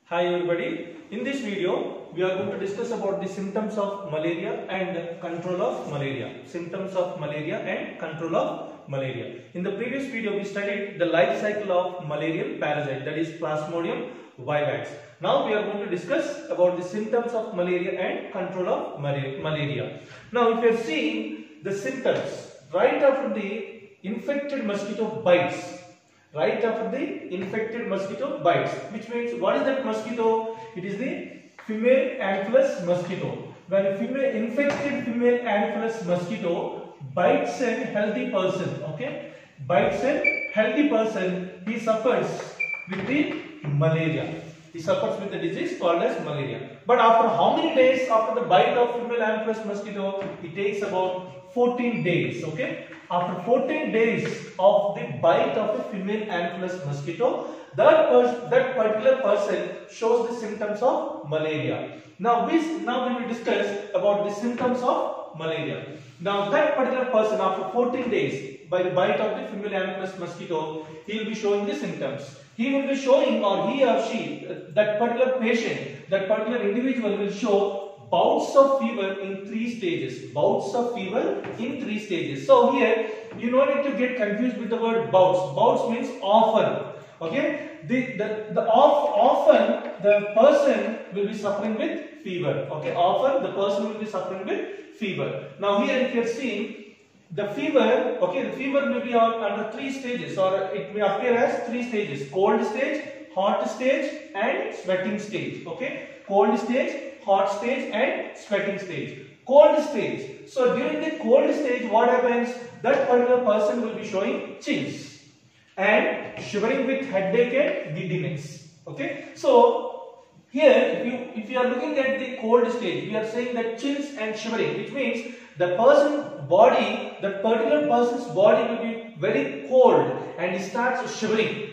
Hi everybody, in this video we are going to discuss about the symptoms of malaria and control of malaria. Symptoms of malaria and control of malaria. In the previous video we studied the life cycle of malarial parasite, that is Plasmodium vivax. Now we are going to discuss about the symptoms of malaria and control of malaria. Now if you are seeing the symptoms right after the infected mosquito bites, right after the infected mosquito bites, which means what is that mosquito? It is the female Anopheles mosquito. When infected female Anopheles mosquito bites a healthy person, okay, bites a healthy person, he suffers with the malaria. He suffers with the disease called as malaria. But after how many days after the bite of female Anopheles mosquito? It takes about 14 days, okay. After 14 days of the bite of a female Anopheles mosquito, that particular person shows the symptoms of malaria. Now we will discuss about the symptoms of malaria. Now that particular person after 14 days by the bite of the female Anopheles mosquito, he will be showing the symptoms. He will be showing, or he or she, that particular patient, that particular individual will show bouts of fever in 3 stages. Bouts of fever in 3 stages. So here you don't need to get confused with the word bouts. Bouts means often. Okay, often the person will be suffering with fever. Okay, often the person will be suffering with fever. Now here if you are seeing the fever, okay, the fever may be under 3 stages, or it may appear as 3 stages: cold stage, hot stage, and sweating stage. Okay, cold stage, hot stage, and sweating stage. Cold stage. So during the cold stage, what happens? That particular person will be showing chills and shivering with headache and giddiness. Okay. So here, if you are looking at the cold stage, we are saying that chills and shivering, which means the person's body, that particular person's body will be very cold and he starts shivering.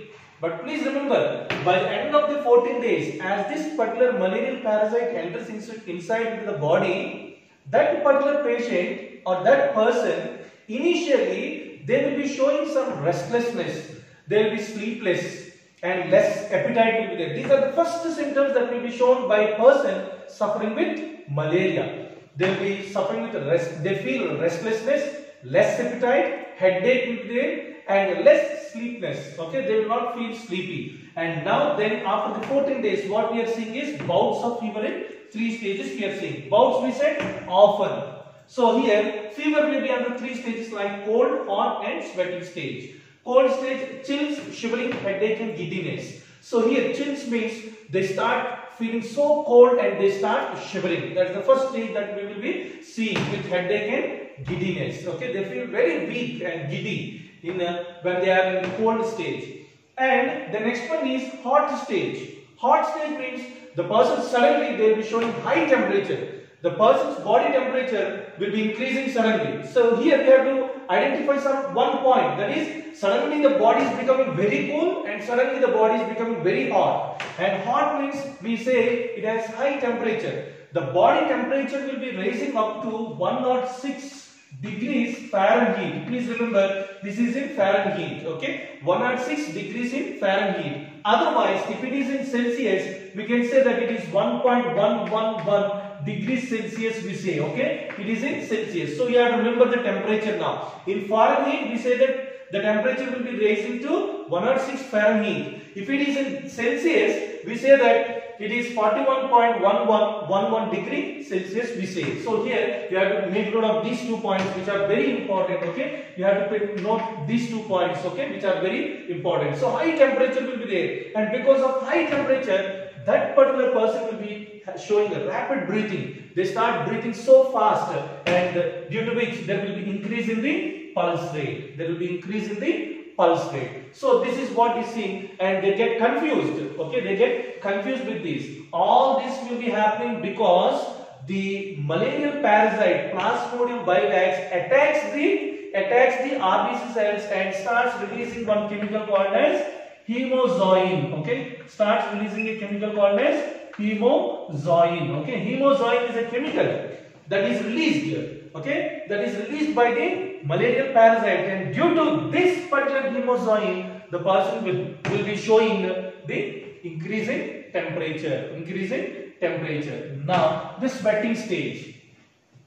But please remember, by the end of the 14 days, as this particular malarial parasite enters inside into the body, that particular patient or that person, initially they will be showing some restlessness, they will be sleepless and less appetite will be there. These are the first symptoms that will be shown by a person suffering with malaria. They will be suffering with they feel restlessness, less appetite, headache will be there, and less sleepiness. Okay, they will not feel sleepy. And now then after the 14 days, what we are seeing is bouts of fever in 3 stages we are seeing. Bouts we said often. So here fever will be under 3 stages like cold, hot, and sweating stage. Cold stage, chills, shivering, headache, and giddiness. So here chills means they start feeling so cold and they start shivering. That's the first stage that we will be seeing with headache and giddiness. Okay, they feel very weak and giddy when they are in the cold stage. And the next one is hot stage. Hot stage means the person suddenly they will be showing high temperature. The person's body temperature will be increasing suddenly. So here we have to identify one point, that is suddenly the body is becoming very cool and suddenly the body is becoming very hot. And hot means we say it has high temperature. The body temperature will be raising up to 106 degrees Fahrenheit. Please remember, this is in Fahrenheit. Okay, 106 degrees in Fahrenheit. Otherwise, if it is in Celsius, we can say that it is 1.111 degrees Celsius we say. Okay, it is in Celsius. So you have to remember the temperature now. In Fahrenheit, we say that the temperature will be raising to 106 Fahrenheit. If it is in Celsius, we say that it is 41.1111 degree Celsius we say. So here you have to make note of these 2 points which are very important. Okay, you have to note these 2 points, okay, which are very important. So high temperature will be there, and because of high temperature, that particular person will be showing a rapid breathing. They start breathing so fast, and due to which there will be increase in the pulse rate. There will be increase in the pulse rate. So this is what is seen, and they get confused. Okay, they get confused with this. All this will be happening because the malarial parasite Plasmodium vivax attacks the RBC cells and starts releasing one chemical called as hemozoin. Okay, starts releasing a chemical called as hemozoin. Okay, hemozoin is a chemical that is released. Okay, that is released by the malarial parasite, and due to this particular hemozoin, the person will be showing the increase in temperature. Now the sweating stage.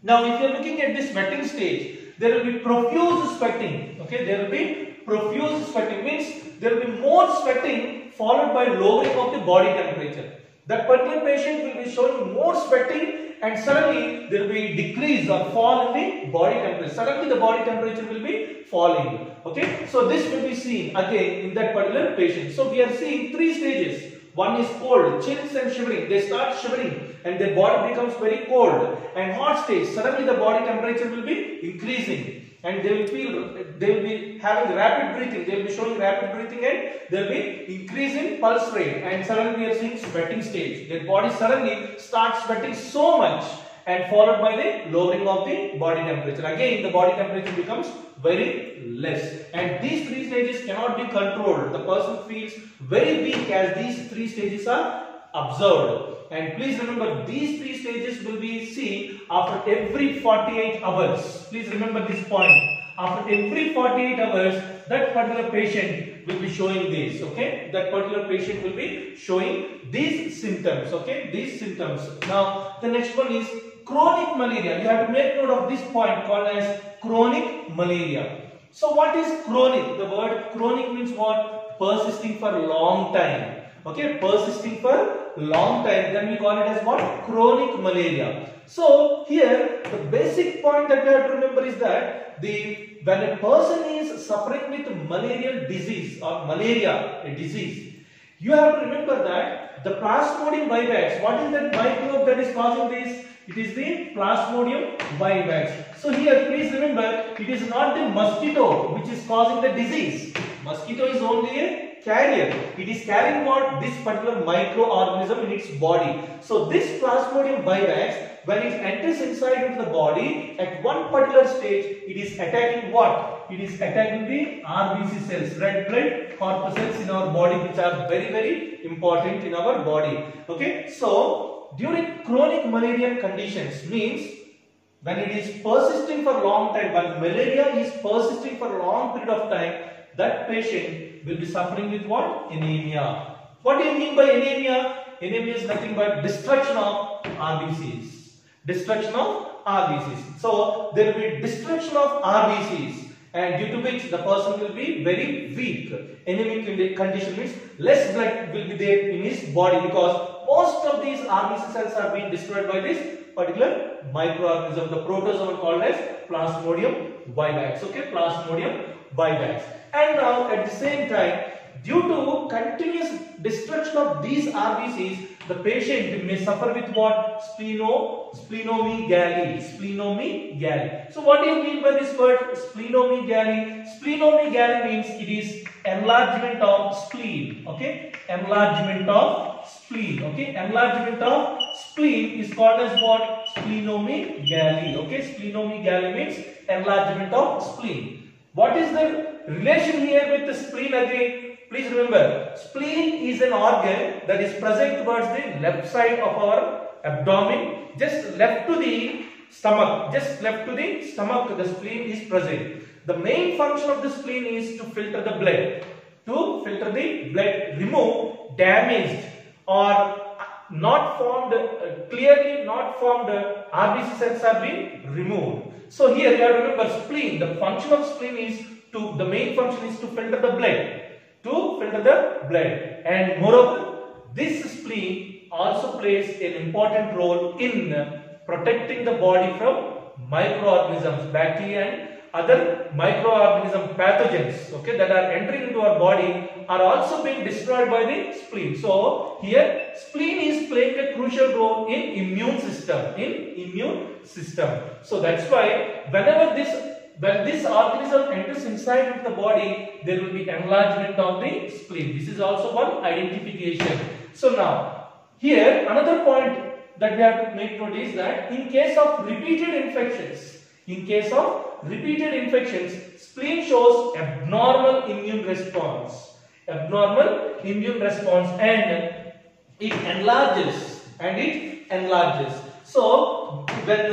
Now if you are looking at this sweating stage, there will be profuse sweating. Okay, there will be profuse sweating, means there will be more sweating followed by lowering of the body temperature. That particular patient will be showing more sweating and suddenly there will be decrease or fall in the body temperature. Suddenly the body temperature will be falling. Okay, so this will be seen again in that particular patient. So we are seeing three stages. One is cold, chills and shivering. They start shivering and their body becomes very cold. And hot stage, suddenly the body temperature will be increasing. And they will be having rapid breathing. They will be showing rapid breathing and there will be increase in pulse rate. And suddenly we are seeing sweating stage. Their body suddenly starts sweating so much and followed by the lowering of the body temperature. Again, the body temperature becomes very less. And these three stages cannot be controlled. The person feels very weak as these three stages are observed. And please remember, these three stages will be seen after every 48 hours. Please remember this point. After every 48 hours, that particular patient will be showing this. Okay, that particular patient will be showing these symptoms. Okay, these symptoms. Now, the next one is chronic malaria. You have to make note of this point called as chronic malaria. So, what is chronic? The word chronic means what? Persisting for a long time. Okay, persisting for long time, then we call it as what? Chronic malaria. So here the basic point that we have to remember is that when a person is suffering with malarial disease or malaria, a disease, you have to remember that the Plasmodium vivax, what is that microbe that is causing this? It is the Plasmodium vivax. So here please remember, it is not the mosquito which is causing the disease. Mosquito is only a carrier. It is carrying what? This particular microorganism in its body. So this Plasmodium vivax, when it enters inside into the body, at one particular stage, it is attacking what? It is attacking the RBC cells, red blood corpuscles in our body, which are very, very important in our body. Okay, so during chronic malarial conditions means when it is persisting for a long time, when malaria is persisting for a long period of time, that patient will be suffering with what? Anemia. What do you mean by anemia? Anemia is nothing but destruction of RBCs. Destruction of RBCs. So there will be destruction of RBCs, and due to which the person will be very weak. Anemic condition means less blood will be there in his body because most of these RBC cells are being destroyed by this particular microorganism, the protozoan called as Plasmodium vivax. Okay, Plasmodium vivax. And now at the same time, due to continuous destruction of these RBCs, the patient may suffer with what? Splenomegaly. Splenomegaly. So what do you mean by this word splenomegaly? Splenomegaly means it is enlargement of spleen. Okay, enlargement of spleen. Okay, enlargement of spleen is called as what? Splenomegaly. Okay, splenomegaly means enlargement of spleen. What is the relation here with the spleen again? Please remember, spleen is an organ that is present towards the left side of our abdomen, just left to the stomach. Just left to the stomach, the spleen is present. The main function of the spleen is to filter the blood. To filter the blood, remove damaged or not formed, clearly not formed RBC cells are being removed. So here you have to remember, spleen, the function of spleen is the main function is to filter the blood. To filter the blood, and moreover, this spleen also plays an important role in protecting the body from microorganisms, bacteria and other microorganism pathogens, okay, that are entering into our body are also being destroyed by the spleen. So here spleen is playing a crucial role in immune system. So that's why when this organism enters inside of the body, there will be enlargement of the spleen. This is also one identification. So now, here another point that we have to make note is that in case of repeated infections, spleen shows abnormal immune response. And it enlarges. So when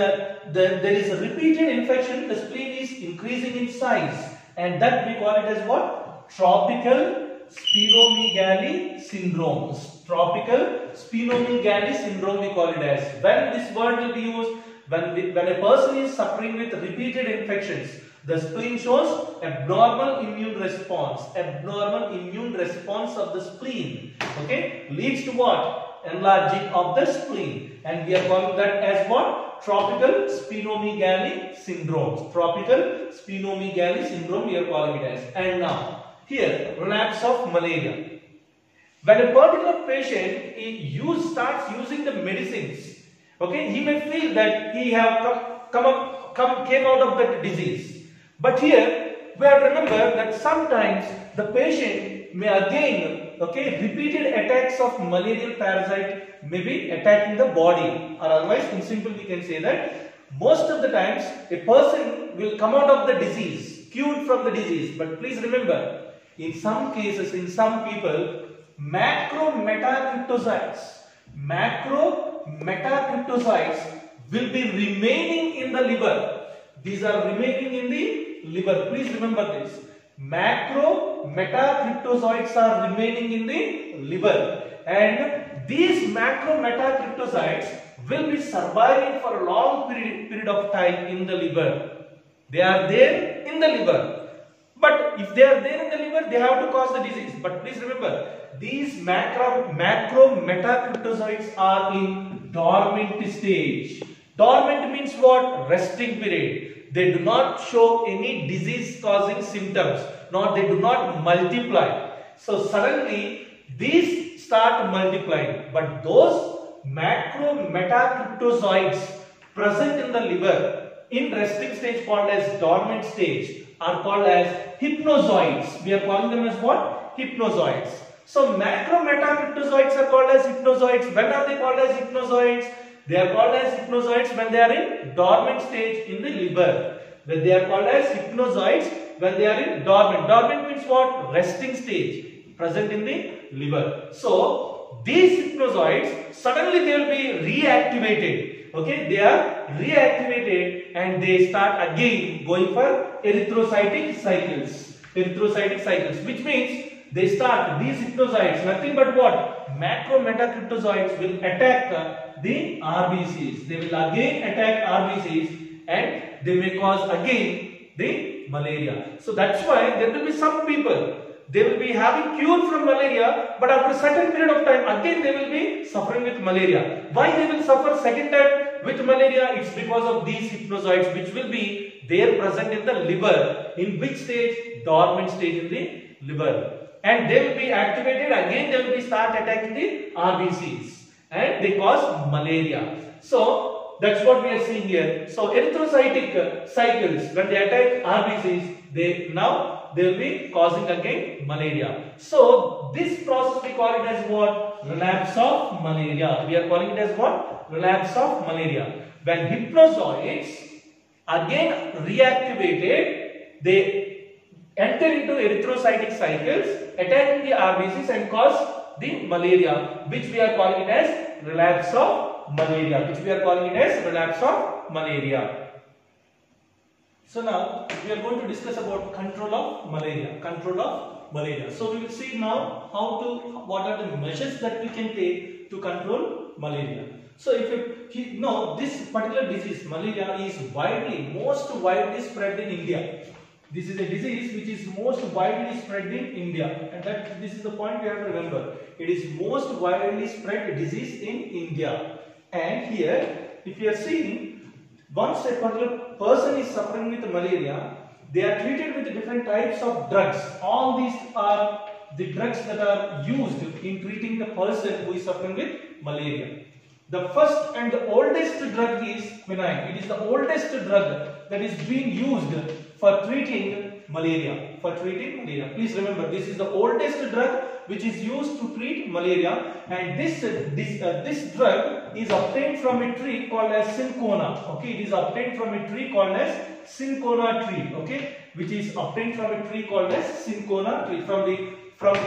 there is a repeated infection, the spleen is increasing in size, and that we call it as what? Tropical splenomegaly syndrome. Tropical splenomegaly syndrome we call it as. When this word will be used, when a person is suffering with repeated infections, the spleen shows abnormal immune response. Abnormal immune response of the spleen, okay, leads to what? Enlarging of the spleen, and we are calling that as what? Tropical splenomegaly syndrome. Tropical splenomegaly syndrome we are calling it as. And now here, relapse of malaria. When a particular patient starts using the medicines, okay, he may feel that he have came out of that disease. But here we have to remember that sometimes the patient may again, okay, repeated attacks of malarial parasite may be attacking the body, or otherwise in simple we can say that most of the times a person will come out of the disease, cured from the disease. But please remember, in some cases, in some people, macrometacriptocytes will be remaining in the liver. These are remaining in the liver. Please remember this. Macrometacriptocytes are remaining in the liver, and these macrometacriptocytes will be surviving for a long period of time in the liver. They are there in the liver. But if they are there in the liver, they have to cause the disease. But please remember, these macrometacriptocytes are in dormant stage. Dormant means what? Resting period. They do not show any disease causing symptoms, nor they do not multiply. So suddenly these start multiplying. But those macrometacriptocytes present in the liver in resting stage, called as dormant stage, are called as hypnozoites. We are calling them as what? Hypnozoites. So macrometacriptozoites are called as hypnozoites. When are they called as hypnozoites? They are called as hypnozoites when they are in dormant stage in the liver. When they are called as hypnozoites when they are in dormant. Dormant means what? Resting stage, present in the liver. So these hypnozoites, suddenly they will be reactivated. Okay, they are reactivated and they start again going for erythrocytic cycles. Erythrocytic cycles, which means they start, these hypnozoites, nothing but what? Macrometacriptozoites will attack the RBCs. They will again attack RBCs and they may cause again the malaria. So that's why there will be some people, they will be having cure from malaria, but after a certain period of time again they will be suffering with malaria. Why they will suffer second time with malaria? It's because of these hypnozoites which will be there present in the liver. In which stage? Dormant stage in the liver. And they will be activated again, they will be start attacking the RBCs and they cause malaria. So that's what we are seeing here. So erythrocytic cycles, when they attack RBCs, they will be causing again malaria. So this process we call it as what? Relapse of malaria. We are calling it as what? Relapse of malaria. When hypnozoites again reactivated, they enter into erythrocytic cycles, attacking the RBCs and cause the malaria, which we are calling it as relapse of malaria. So now we are going to discuss about control of malaria. So we will see now what are the measures that we can take to control malaria. So if you know, this particular disease, malaria, is most widely spread in India. This is a disease which is most widely spread in India, and this is the point we have to remember. It is most widely spread disease in India. And here, if you are seeing, once a particular person is suffering with malaria, they are treated with different types of drugs. All these are the drugs that are used in treating the person who is suffering with malaria. The first and the oldest drug is quinine. It is the oldest drug that is being used for treating malaria. Please remember, this is the oldest drug which is used to treat malaria, and this drug is obtained from a tree called as cinchona. Okay, it is obtained from a tree called as cinchona tree. Okay, which is obtained from a tree called as cinchona tree, from the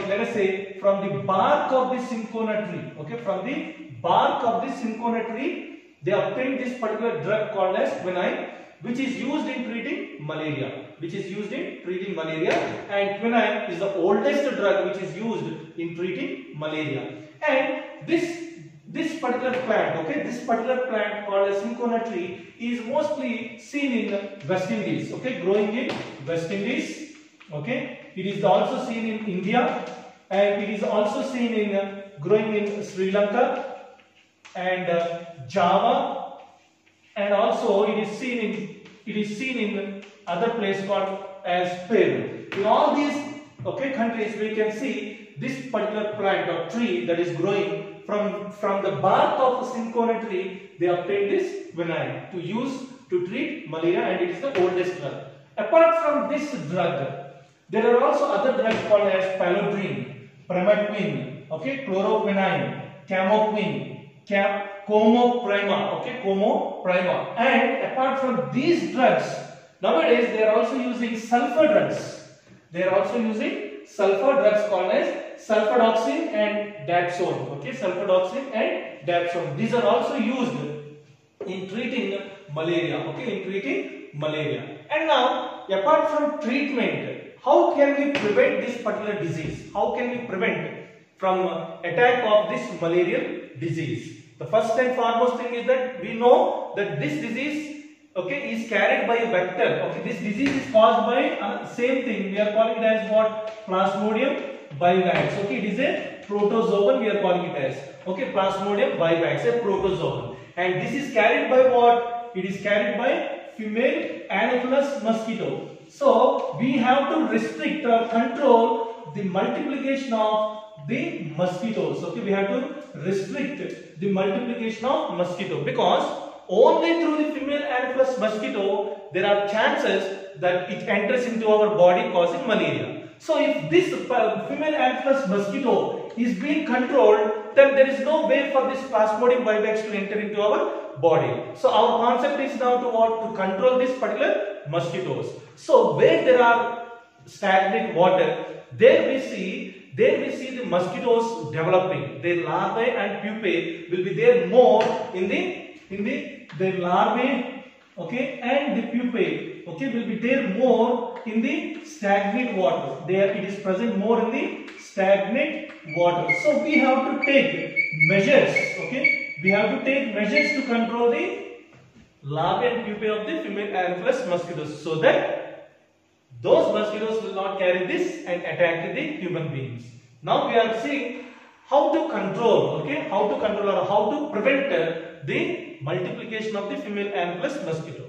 let us say from the bark of the cinchona tree. Okay, from the bark of the cinchona tree, they obtained this particular drug called as quinine, which is used in treating malaria. which is used in treating malaria, and quinine is the oldest drug which is used in treating malaria. And this particular plant, okay, this particular plant called as cinchona tree is mostly seen in West Indies, okay, growing in West Indies, okay. It is also seen in India, and it is also seen in growing in Sri Lanka and Java, and also it is seen in other place called as Peru. In all these, okay, countries we can see this particular plant or tree that is growing from the bark of a cinchona tree. They obtain this quinine to use to treat malaria, and it is the oldest drug. Apart from this drug, there are also other drugs called as paludrine, primaquine, okay, chloroquine, camoquine, comoprima, okay, comoprima. And apart from these drugs, nowadays they are also using sulfur drugs. They are also using sulfur drugs called as sulfadoxine and dapsone, okay, sulfadoxine and dapsone. These are also used in treating malaria, okay, in treating malaria. And now, apart from treatment, how can we prevent this particular disease? How can we prevent from attack of this malarial disease? The first and foremost thing is that we know that this disease, okay, is carried by a vector. Okay, this disease is caused by same thing. We are calling it as what? Plasmodium vivax. Okay, it is a protozoan. We are calling it as, okay, Plasmodium vivax, a protozoan. And this is carried by what? It is carried by female Anopheles mosquito. So we have to restrict or control the multiplication of the mosquitoes. Okay, we have to restrict the multiplication of mosquito, because only through the female Anopheles mosquito there are chances that it enters into our body causing malaria. So if this female Anopheles mosquito is being controlled, then there is no way for this Plasmodium vivax to enter into our body. So our concept is now to what? To control this particular mosquitoes. So where there are stagnant water, there we see the mosquitoes developing. Their larvae and pupae will be there more in their larvae, okay, and the pupae, okay, will be there more in the stagnant water. There it is present more in the stagnant water. So we have to take measures, okay, we have to take measures to control the larvae and pupae of the female Anopheles mosquitoes, so that those mosquitoes will not carry this and attack the human beings. Now we are seeing how to control, okay, how to control or how to prevent the multiplication of the female Anopheles mosquito.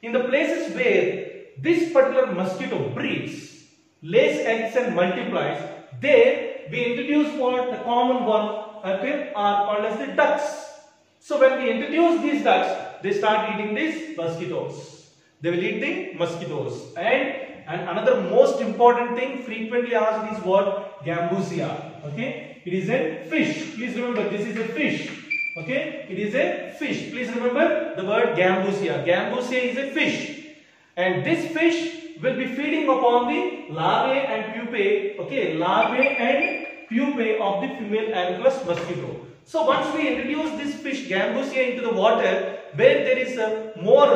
In the places where this particular mosquito breeds, lays eggs and multiplies, there we introduce what? The common one, okay, are called as the ducks. So when we introduce these ducks, they start eating these mosquitoes. They will eat the mosquitoes. And another most important thing frequently asked is what? Gambusia. Okay, it is a fish. Please remember, this is a fish. Okay, it is a fish. Please remember the word Gambusia. Gambusia is a fish, and this fish will be feeding upon the larvae and pupae. Okay, larvae and pupae of the female Anopheles mosquito. So once we introduce this fish Gambusia into the water, where there is a more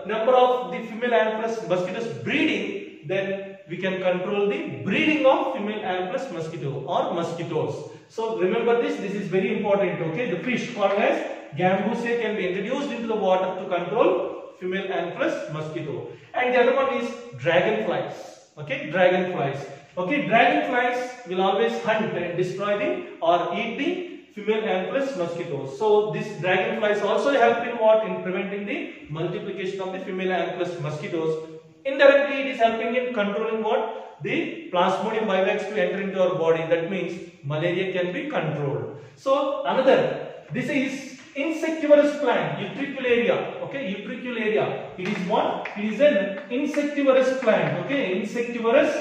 number of the female Anopheles mosquitoes breeding, then we can control the breeding of female Anopheles mosquito or mosquitoes. So remember this is very important. Okay, the fish called as Gambusia can be introduced into the water to control female Anopheles mosquito. And the other one is dragonflies. Okay, dragonflies. Okay, dragonflies will always hunt and destroy the or eat the female Anopheles mosquitoes. So these dragonflies also help in what? In preventing the multiplication of the female Anopheles mosquitoes. Indirectly, it is helping in controlling what? The Plasmodium vivax to enter into our body. That means malaria can be controlled. So another, this is Insectivorous plant, Utricularia. Okay, Utricularia. It is what? It is an insectivorous plant. Okay, insectivorous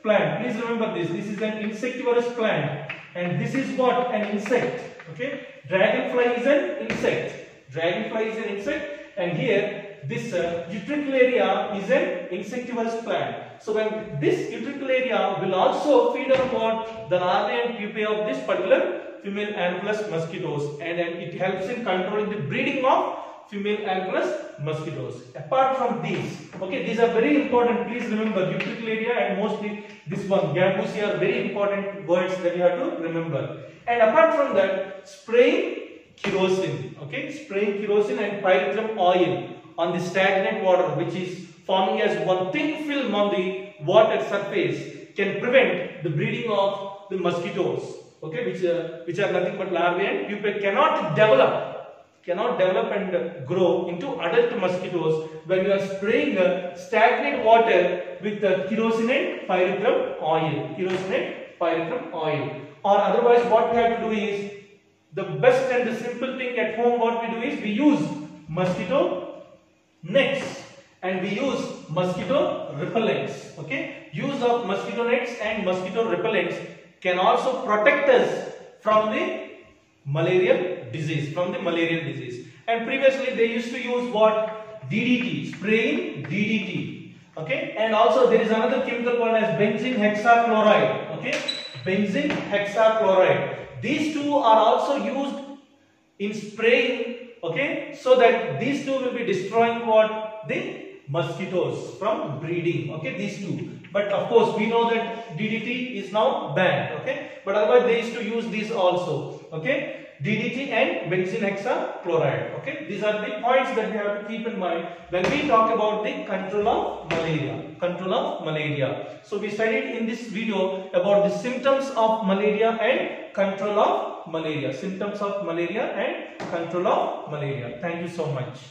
plant. Please remember this. This is an insectivorous plant, and this is what? An insect. Okay, dragonfly is an insect. Dragonfly is an insect, and here this Utricularia is an insectivorous plant. So when this Utricularia will also feed on what? The larvae and pupae of this particular female Anopheles mosquitoes, and it helps in controlling the breeding of female anthrax mosquitoes. Apart from these, okay, these are very important. Please remember Utricularia and mostly this one, Gambusia, are very important words that you have to remember. And apart from that, spraying kerosene, okay, spraying kerosene and pyrethrum oil on the stagnant water, which is forming as one thin film on the water surface, can prevent the breeding of the mosquitoes, okay, which are nothing but larvae and pupae cannot develop and grow into adult mosquitoes when you are spraying stagnant water with kerosene and pyrethrum oil. Or otherwise, what we have to do is, the best and the simple thing at home, what we do is, we use mosquito nets and we use mosquito repellents. Okay, use of mosquito nets and mosquito repellents can also protect us from the malarial disease. And previously they used to use what? DDT, spraying DDT. Okay, and also there is another chemical called as benzene hexachloride. Okay, benzene hexachloride. These two are also used in spraying, okay, so that these two will be destroying what? The mosquitoes from breeding, okay, these two. But of course we know that DDT is now banned, okay, but otherwise they used to use these also, okay, DDT and benzene hexachloride, okay. These are the points that we have to keep in mind when we talk about the control of malaria. So we studied in this video about the symptoms of malaria and control of malaria. Thank you so much.